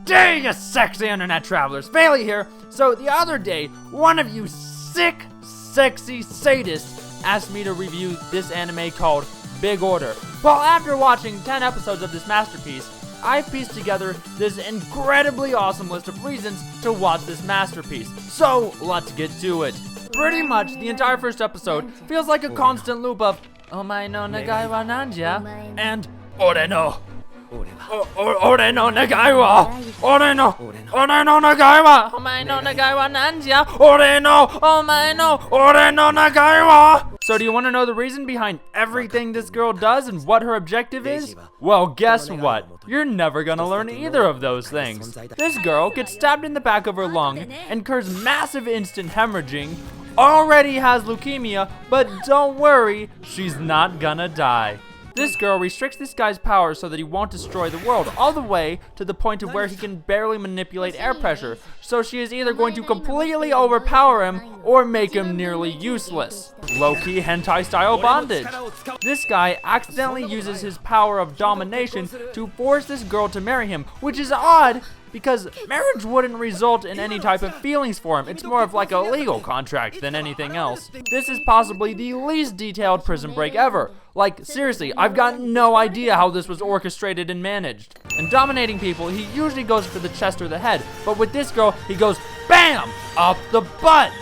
day, you sexy internet travelers. Bailey here. So the other day, one of you sick, sexy sadists asked me to review this anime called Big Order. Well, after watching 10 episodes of this masterpiece, I've pieced together this incredibly awesome list of reasons to watch this masterpiece. So let's get to it. Pretty much the entire first episode feels like a constant loop of Omae no nagai wa nanja and Ore no Ore no nagai wa Ore no nagai wa Omae no nagai wa nanja Ore no Omae no Ore no nagai wa. So do you want to know the reason behind everything this girl does and what her objective is? Well, guess what? You're never gonna learn either of those things. This girl gets stabbed in the back of her lung, incurs massive instant hemorrhaging, already has leukemia, but don't worry, she's not gonna die. This girl restricts this guy's power so that he won't destroy the world, all the way to the point of where he can barely manipulate air pressure, so she is either going to completely overpower him or make him nearly useless. Low-key hentai-style bondage. This guy accidentally uses his power of domination to force this girl to marry him, which is odd, because marriage wouldn't result in any type of feelings for him. It's more of like a legal contract than anything else. This is possibly the least detailed prison break ever. Like, seriously, I've got no idea how this was orchestrated and managed. In dominating people, he usually goes for the chest or the head, but with this girl, he goes BAM! Up the butt!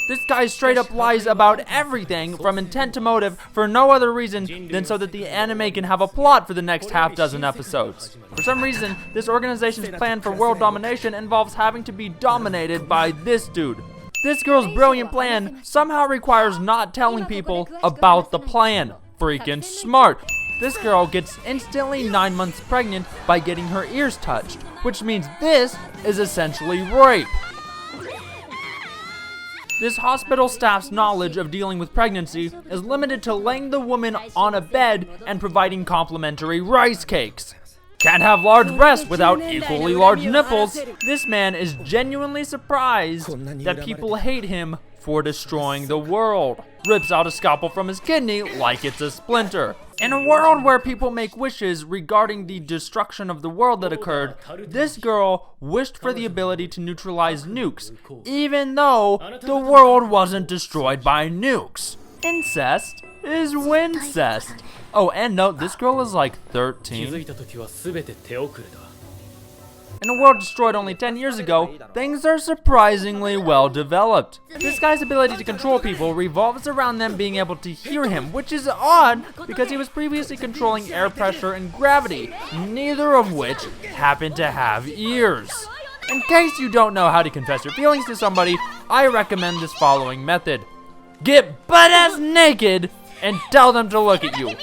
This guy straight up lies about everything from intent to motive for no other reason than so that the anime can have a plot for the next half dozen episodes. For some reason, this organization's plan for world domination involves having to be dominated by this dude. This girl's brilliant plan somehow requires not telling people about the plan. Freaking smart. This girl gets instantly 9 months pregnant by getting her ears touched, which means this is essentially rape. This hospital staff's knowledge of dealing with pregnancy is limited to laying the woman on a bed and providing complimentary rice cakes. Can't have large breasts without equally large nipples. This man is genuinely surprised that people hate him for destroying the world. Rips out a scalpel from his kidney like it's a splinter. In a world where people make wishes regarding the destruction of the world that occurred, this girl wished for the ability to neutralize nukes, even though the world wasn't destroyed by nukes. Incest is wincest. Oh, and note, this girl is like 13. In a world destroyed only 10 years ago, things are surprisingly well developed. This guy's ability to control people revolves around them being able to hear him, which is odd because he was previously controlling air pressure and gravity, neither of which happen to have ears. In case you don't know how to confess your feelings to somebody, I recommend this following method. Get butt-ass naked and tell them to look at you.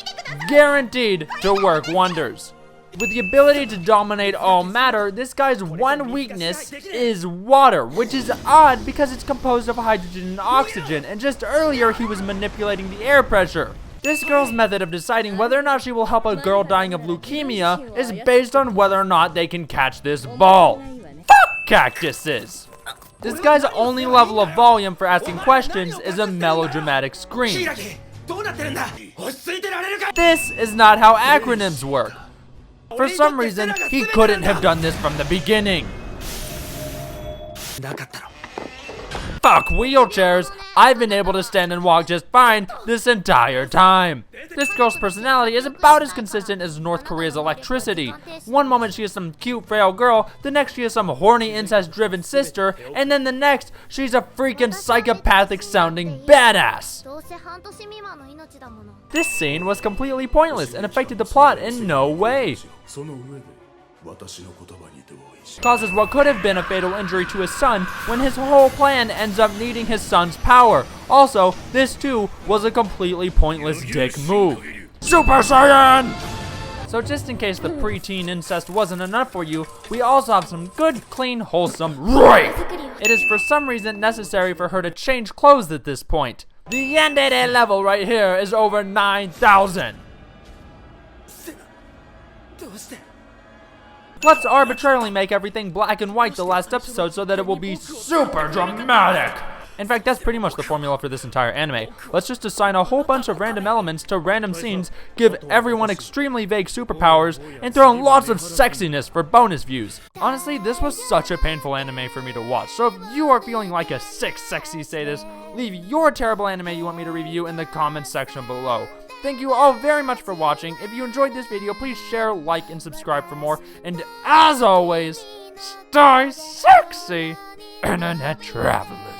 Guaranteed to work wonders. With the ability to dominate all matter, this guy's one weakness is water, which is odd because it's composed of hydrogen and oxygen, and just earlier he was manipulating the air pressure. This girl's method of deciding whether or not she will help a girl dying of leukemia is based on whether or not they can catch this ball. Fuck cactuses! This guy's only level of volume for asking questions is a melodramatic scream. This is not how acronyms work. For some reason, he couldn't have done this from the beginning. Fuck wheelchairs, I've been able to stand and walk just fine this entire time. This girl's personality is about as consistent as North Korea's electricity. One moment she is some cute frail girl, the next she is some horny incest-driven sister, and then the next she's a freaking psychopathic sounding badass. This scene was completely pointless and affected the plot in no way. Causes what could have been a fatal injury to his son when his whole plan ends up needing his son's power. Also, this too was a completely pointless dick move. Super Saiyan! So just in case the preteen incest wasn't enough for you, we also have some good, clean, wholesome rape! It is for some reason necessary for her to change clothes at this point. The yandere level right here is over 9,000. Let's arbitrarily make everything black and white the last episode so that it will be super dramatic. In fact, that's pretty much the formula for this entire anime. Let's just assign a whole bunch of random elements to random scenes, give everyone extremely vague superpowers, and throw in lots of sexiness for bonus views. Honestly, this was such a painful anime for me to watch, so if you are feeling like a sick, sexy sadist, leave your terrible anime you want me to review in the comments section below. Thank you all very much for watching. If you enjoyed this video, please share, like, and subscribe for more. And as always, stay sexy, Internet Traveler.